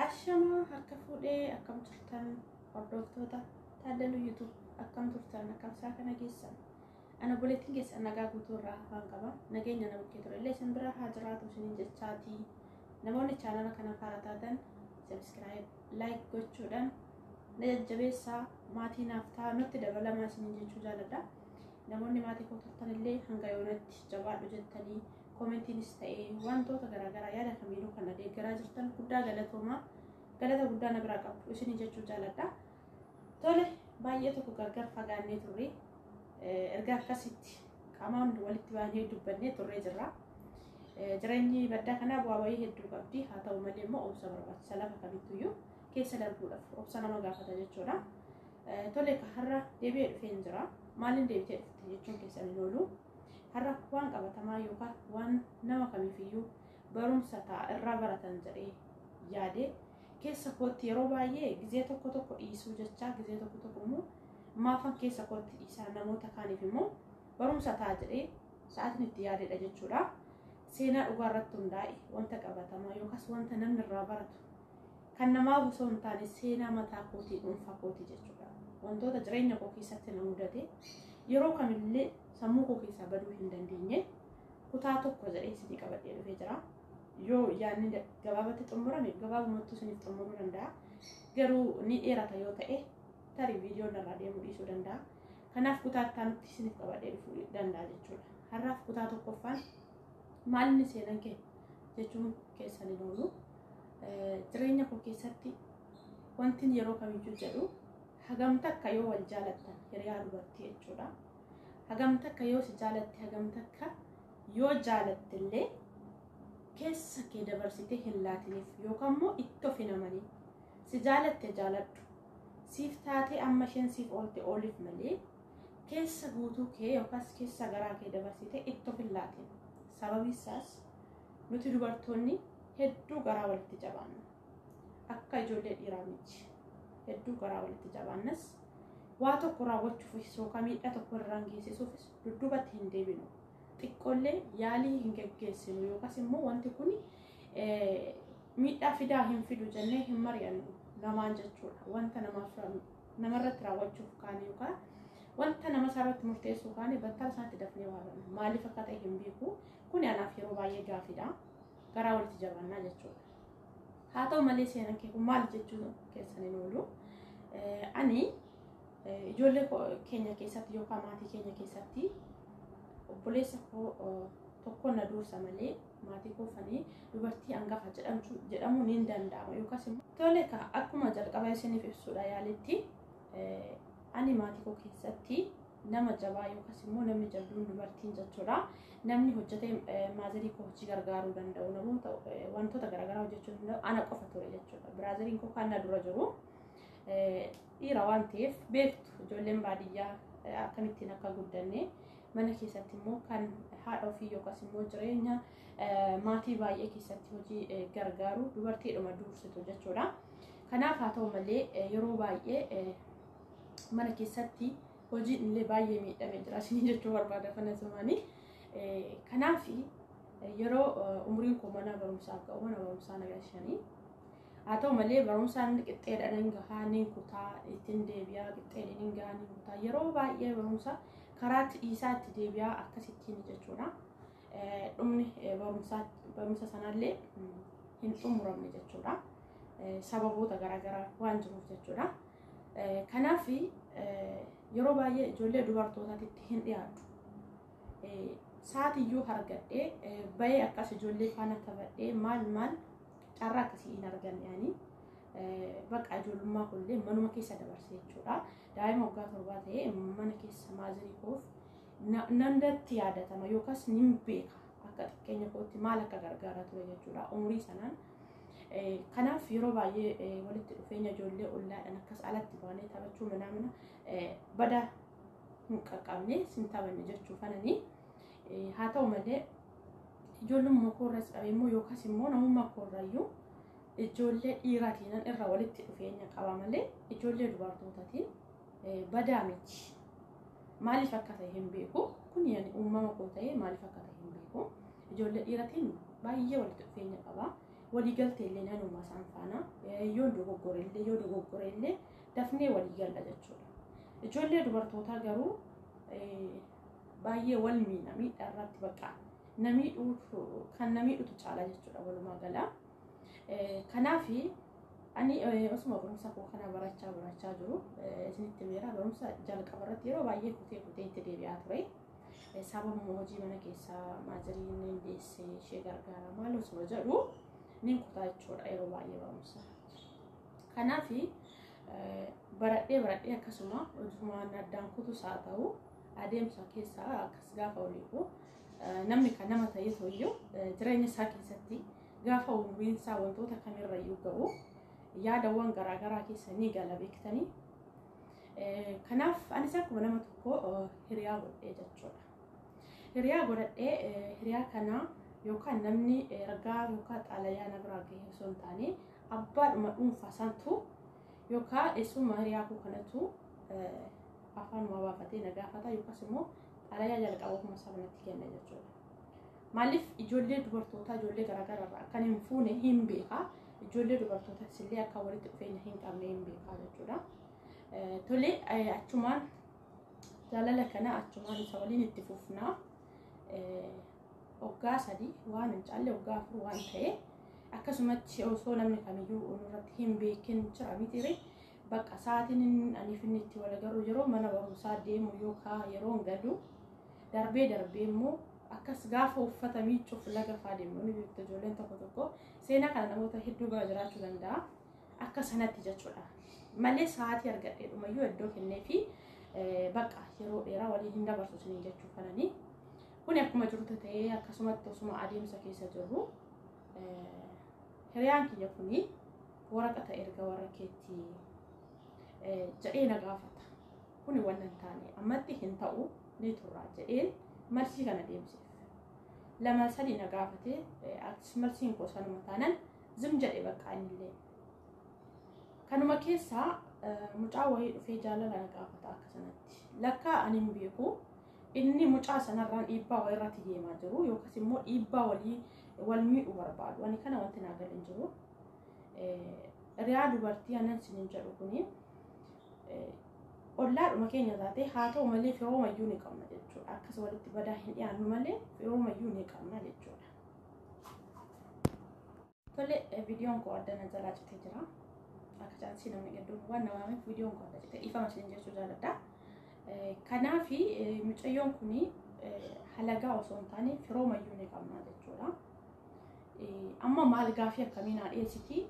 Ashama harka fuudhee akkam turtan hordoftoota Taaddaluu YouTube akkam turtan akkam isaa kana geessan ana buleettiin geessan nagaa guutuu irraa waan qaba nageenya nama bukkee ture illee isin bira haa jiraatu isiniin jechaatii namoonni chaanala kana faaraa taatan subscribe like gochuudhaan na jajjabeessaa maatii naaf ta'a nutti dabalamaa isiniin jechuu jaaladha namoonni maatii koo turtan illee hanga yoonatti jabaadhu jettanii koomentiinis ta'ee wantoota garaagaraa yaada kamiinuu kan deeggaraa jirtan guddaa galatoomaa galata guddaa na biraa qabdu isinii jechuu jaaladha tole baay'ee tokko gargar fagaannee turre erga akkasitti qaamaan walitti baanee dubbannee turree jirra jireenyi baddaa kanaa bu'aa bayii hedduu qabdi haa ta'u malee immoo obsa barbaachisa lafa kamittuyyuu keessa darbuudhaaf obsa nama gaafata jechuudha tole har'a deebi'ee dhufeen jira maaliin deebitee dhufte jechuun keessan hin oolu har'a waan qabatamaa yookaan waan nama kamiifiyyuu barumsa ta'a irraa baratan jedhee yaade keessa kootti yeroo baay'ee gizee tokko dhiisuu jechaa gizee tokko immoo maafan keessa kootti dhiisaa namoota kaaniif immoo barumsa ta'a jedhee sa'aatiin itti yaadedha jechuudha seenaa dhugaa irratti hundaa'e wanta qabatamaa yookaas wanta namni irraa baratu kan namaaf osoo hin taane seenaa mataa kootii dhuunfaa kootii jechuudha wantoota jireenya koo keessatti na mudate yeroo kamillee sammuu koo keessaa baduu hin dandeenye kutaa tokko jedhee isinii qabadhee dhufee jira yoo yaadni gabaabatti xumurame gabaabumatti isiniif xumuruu danda'a garuu ni dheerata yoo ta'e tarii viidiyoon irraa deemuu dhiisuu danda'a kanaaf kutaa ittaanutti isiniif qabadhee dhufuu danda'a jechuudha har'aaf kutaa tokkoffaan maalni seenan kee jechuun keessan hin oolu jireenya koo keessatti wantin yeroo kamiyyuu jedhu hagamta akka yoo wal jaalattan hiriyaa dubartii jechuudha hagamta akka yoo si jaalatte hagamta akka yoo jaalatte illee keessa kee dabarsitee hin laatiniif yookaan immoo itti of hin amanin si jaalatte jaaladhu siif taatee amma isheen siif oolte ooliif malee keessa guutuu kee yookaas keessa garaa kee dabarsitee itti of hin laatin sababi isaas nuti dubartoonni hedduu garaa walitti jabaanna akka ijoollee dhiiraa miti hedduu garaa walitti jabaannas waa tokko raawwachuufis yookaan miidhaa tokko irraan geessisuufis dudduubatti hin deebinu xiqqoollee yaalii hin geggeessinu yookaas immoo wanti kun miidhaa fidaa hin fidu jennee hin mari'annu namaan jechuudha wanta namarratti raawwachuuf kaane yookaan wanta nama isaarratti murteessuu kaane battala isaatti dafnee waabanna maaliif akka ta'e hin beeku kun anaaf yeroo baay'ee gaafidha garaa walitti jabaannaa jechuudha haa ta'u malee seenan kee kun maal jechuun keessan hin oolu ani ijoollee keenya keessatti yookaan maatii keenya keessatti obboleessa koo tokko na dursa malee maatii koo fanii dubartii hangafa jedhamuun hin danda'ama yookaas immoo tole ka akkuma jalqaba isiniif ibsuudha yaaletti ani maatii koo keessatti nama jabaa yookaas immoo namni jabduun dubartiin jechuudha namni hojjetee maazarii koo hojii gargaaruu danda'u namoota wantoota garaagaraa hojjechuu danda'u ana qofa ture jechuudha biraaziliin koo kan na dura jiru dhiira waan ta'eef beektu ijoolleen baadiyyaa akkamittiin akka guddanne mana keessatti immoo kan haadha ofii yookaas immoo jireenya maatii baay'ee keessatti hojii gargaaru dubartiidhuma dursitu jechuudha kanaaf haa ta'u malee yeroo baay'ee mana keessatti hojiin illee baay'ee miidhamee jira isin jechuu barbaada kana sumanii kanaaf yeroo umriin koo mana barumsaa ga'u mana barumsaa nagalchanii haa ta'u malee barumsaan qixxeedhaan hin gahaa ni kutaa ittiin deebi'aa qixxeedhaan hin gahaa ni kutaa yeroo baay'ee barumsa karaatti dhiisaa itti deebi'aa akkasittiin jechuudha dhumni barumsa sanallee hin xumuramne jechuudha sababoota garaagaraa waan jiruuf jechuudha kanaaf yeroo baay'ee ijoollee dubartootaatti hin dhiyaatu saatiyyuu argadhee bayee akkas ijoollee faana taphadhee maal carraa akkasii hin arganne yaani bakka ijoollummaa kullee manuma keessa dabarse jechuudha daa'ima waggaa 7 ta'ee mana keessa maazarii koof nandatti yaadatama yookaas nin beeka akka xiqqeenya kootti maal akka gargaaraa ture jechuudha umrii sanaan kanaaf yeroo baay'ee walitti dhufeenya ijoollee ollaadhaan akkas alatti baanee taphachuu mana bada hin qaqqabne sin taphanne jechuu fananii haa ta'u malee ijoollummaa koorras qabe immoo yookaas immoo namummaa koorrayyuu ijoollee dhiiraatiin irra walitti dhufeenya qaba malee ijoollee dubartootaatiin badaa miti maaliif akka ta'e hin beeku kun yaani uumama koo ta'ee maaliif akka ta'e hin beeku ijoollee dhiiraatiin baay'ee walitti dhufeenya qaba walii galtee illee nanuma isaan faana yoo dogoggore illee dafnee walii galla jechuudha. Ijoollee dubartootaa garuu baay'ee wal miidhaa irratti bakka kan namiidhutu caala jechuudha walumaa gala. Kanaaf ani osuma barumsa koo kana barachaa jiru isinitti meera barumsa jalqaba irratti yeroo baay'ee kutee itti deebi'aa ture. Sababa hojii mana keessaa maajiriin deessee ishee gargaara maal osoo jedhu nin kutaa jechuudha yeroo baay'ee barumsa. Kanaaf baradhee akkasuma hojumaan addaan kutus haa ta'u adeemsa keessaa akkas gaafa oliiku namni kan nama ta'ee toyyuu jireenya isaa keessatti gaafa umriin isaa wantoota kamirra iyyuu ga'u yaadawwan garaagaraa keessa ni gala beektanii. Kanaaf anis akkuma nama tokko hiriyaa godhee jechuudha. Hiriyaa godhadhee hiriyaa kana yookaan namni ergaa yookaan xalayaa na biraa gahee osoo hin taane abbaadhuma dhuunfaa santu yookaan eessuma hiriyaa koo kanatu afaanuma baafatee na gaafata yookaas immoo xalayaa jalqaba ofuma isaa natti kenna jechuudha. Maaliif ijoollee dubartootaa ijoollee garaagaraa irraa akkan hin fuune hin beeka. Ijoollee dubartootaas illee akka walitti dhufeenya hin qabne hin beeka jechuudha. Tole achumaan jaalala kana achumaan isa waliin itti fufnaa. Waggaa 3 waan hin caalle waggaa 4 waan ta'e akkasumatti osoo namni kamiyyuu irratti hin beekin jira mitiire bakka sa'aatiin aniif inni itti wal agarru yeroo mana barumsaa deemu yookaan yeroo gadu darbee immoo akkas gaafa uffata miiccuuf laga faa deemu ni beektu ijoolleen tokko seenaa kana namoota hedduu bira jiraachuu danda'a akka sanatti jechuudha. Malee sa'aatii argadhee dhumayyuu iddoo kennee fi bakka yeroo dheeraa waliin hin dabarsu siniin jechuu kananii. Kun akkuma jirutti ta'ee akkasumatti osuma adeemsa keessa jirru hiriyaan kiyya kuni waraqata erga warra keetti jedhee na gaafata. Kuni waan hin taane ammatti hin ta'u ni turraa jedheen marsii kana deemseef. 2-3 na gaafatee marsiin koo sanuma taanan zim jedhee bakka innillee. Kanuma keessaa mucaa wayii dhufee jaalala na gaafata akka sanatti. Lakkaa ani hin beeku inni mucaa sanarraan dhiibbaa wayii irratti deemaa jiru yookaas immoo dhiibbaa wal miidhuu barbaadu. Ani kana wanti naa galan jiru. Hiriyaa dubartii anan sinin jedhu kuni ollaadhuma keenya taatee haa ta'u malee firoomayyuu ni qabna jechuudha. Akkas walitti badaa hin dhiyaannu malee firoomayyuu ni qabna jechuudha. Tole viidiyoon koo addana jalaa citee jira. Akka chaansii namni gadduun waan namaaf viidiyoon koo adda citee ifama isin jechuu jaalladha. Kanaaf mucayyoon kuni halagaa osoo hin taane firoomayyuu ni qabna jechuudha. Amma maal gaafii akkamiin haa dhiyeessiti?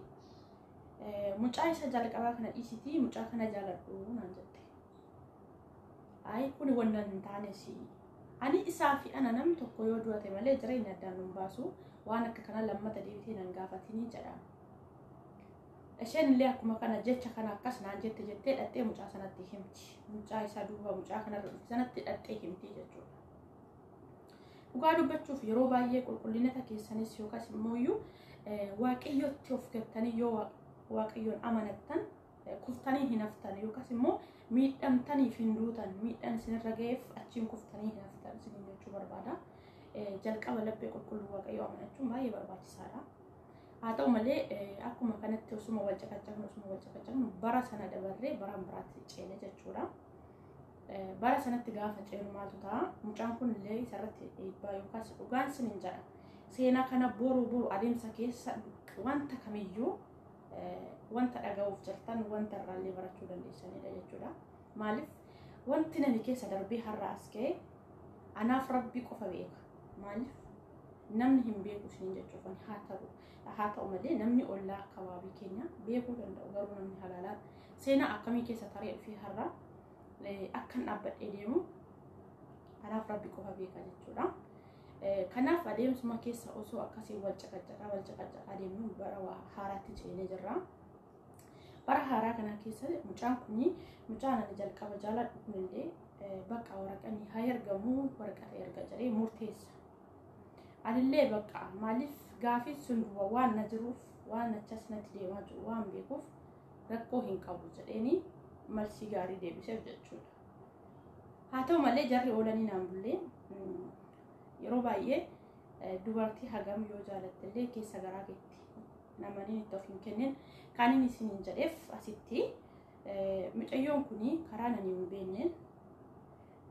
Mucaa isa jalqabaa kana dhiisiti mucaa kana jaaladhu naan jette. Ay kuni waan hin taanes ani isaa fi ana namni tokko yoo du'ate malee jireenya addaan nun baasu waan akka kana lammata deebitee nan gaafatini jedha. Isheen illee akkuma kana jecha kana akkas naan jettee dhattee mucaa sanatti himti. Mucaa isaa duuba mucaa kana dhufe sanatti dhattee himti jechuudha. Dhugaa dubbachuuf yeroo baay'ee qulqullinata keessanis yookaas immoo waaqayyotti of gattanii yoo waaqayyoon amanattan kuftanii hin haftan yookaas immoo miidhamtaniif hin duutan miidhaan isinirra ga'eef achiin kuftanii hin haftan isin jechuu barbaada. Jalqaba laphee qulqulluu waaqayyoo amanachuun baay'ee barbaachisaadha. Haa ta'u malee akkuma kanatti osuma wal caqacaqnu bara sana dabarree baraan biraatti ceene jechuudha. Bara sanatti gaafa ceenu maaltu ta'a? Mucaan kun illee isarratti dhiibbaa yookaas dhugaan sin hin jedha. Seenaa kana boru adeemsa keessa wanta kamiyyuu wanta dhaga'uuf jirtan wanta irraallee barachuu dandeessanidha jechuudha. Maaliif wanti nani keessa darbee har'a as ga'e anaaf rabbi qofa beeka. Maaliif namni hin beeku isin jechuufan haa ta'u malee namni ollaa akkaabaabii keenya beekuu danda'u garuu namni halaalaa seenaa akkamii keessa taree fi har'a akkan dhaabbadhee deemu anaaf rabbi qofa beeka jechuudha. Kanaaf adeemsuma keessa osoo akkasii wal caqacaqaa deemnu bara haaraatti ceenee jirra. Bara haaraa kana keessa mucaan kuni mucaan ani jalqaba jaaladhu kunillee bakka waraqanii haa ergamu waraqata erga jedhee murteessa. Anillee bakka maaliif gaafii sun waan na jiruuf waan achas natti deemaa jiru waan beekuuf rakkoo hin qabu jedheeni marsii gaarii deebiseef jechuudha. Haa ta'u malee jarri oolanii naan bullee yeroo baay'ee dubartii hagam yoo jaalattillee keessa garaa keetti namani itti of hin kennin kan inni isiniin jedheef asitti mucayyoon kuni karaa nani hin beekneen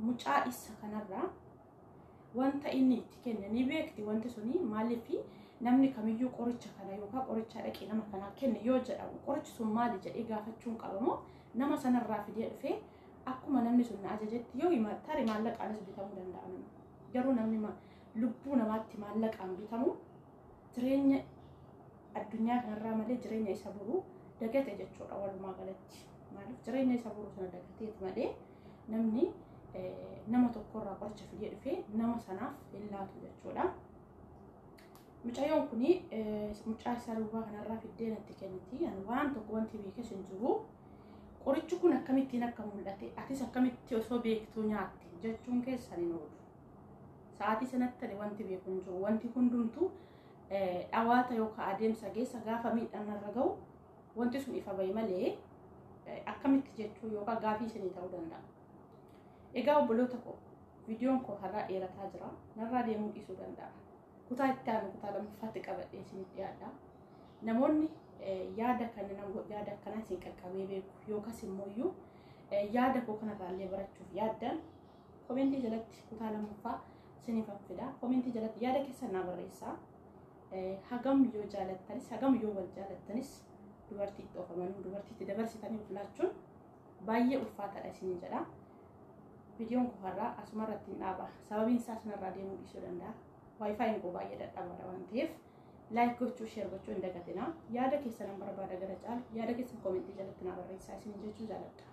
mucaa isa kanarraa wanta inni itti kenne ni beekti wanti suni maaliif namni kamiyyuu qoricha kana yookaan qoricha dhaqee nama kana kenne yoo jedhamu qorichi sun maali jedhee gaafachuun qabamoo nama sanarraa fidee dhufee akkuma namni sun ajajetti yoo himattare maallaqaanis bitamuu danda'a nama garuu namni lubbuu namaatti maallaqaan bitamu jireenya addunyaa kanarraa malee jireenya isa boruu dagate jechuudha walumaa galatti maaliif jireenya isa boruu sana dagateeti malee namni nama tokkorraa qoricha fidee dhufee nama sanaaf hin laatu jechuudha. Mucayyoon kuni mucaa isaa duubaa kanarraa fiddee natti kenniti waan tokko wanti beekes hin jiru qorichi kun akkamittiin akka mul'ate atis akkamitti osoo beektuu nyaatti jechuun keessan hin oolu. Sa'aatii sanatti wanti beeku hin jiru wanti hundumtuu dhawaata yookaan adeemsa geessa gaafa miidhamarra ga'u wanti sun ifa bahi malee akkamitti jechuu yookaan gaafii isinii ta'uu danda'a. Egaa obboloota koo viidiyoon koo har'a dheerataa jira narraa deemuu dhiisuu danda'a. Kutaa itti aanu kutaa lammaffaatti qabadhee isinitti dhiyaadha. Namoonni yaada akkanaa isin qaqqabee beeku yookaas immoo yaada koo kanarraallee barachuuf yaaddan komentii jalatti kutaa lammaffaa isiniif fida. Komentii jalatti yaada keessan naa barreessaa. Hagam yoo jaalattanis hagam yoo wal jaalattanis dubartiitti ofamanuu dubartiitti dabarsitanii filaachuun baay'ee ulfaataadha isiniin jedha. Viidiyoon koo har'aa asumarratti hin dhaaba. Sababiin isaa sanarraa deemuu dhiisuu danda'a. Waayifaayin koo baay'ee dadhabaadha waan ta'eef laayik gochuu sheer gochuu hin dagatinaa. Yaada keessan barbaada gara caalu yaada keessan komentii jalatti naa barreessaa isin jechuu jaaladha.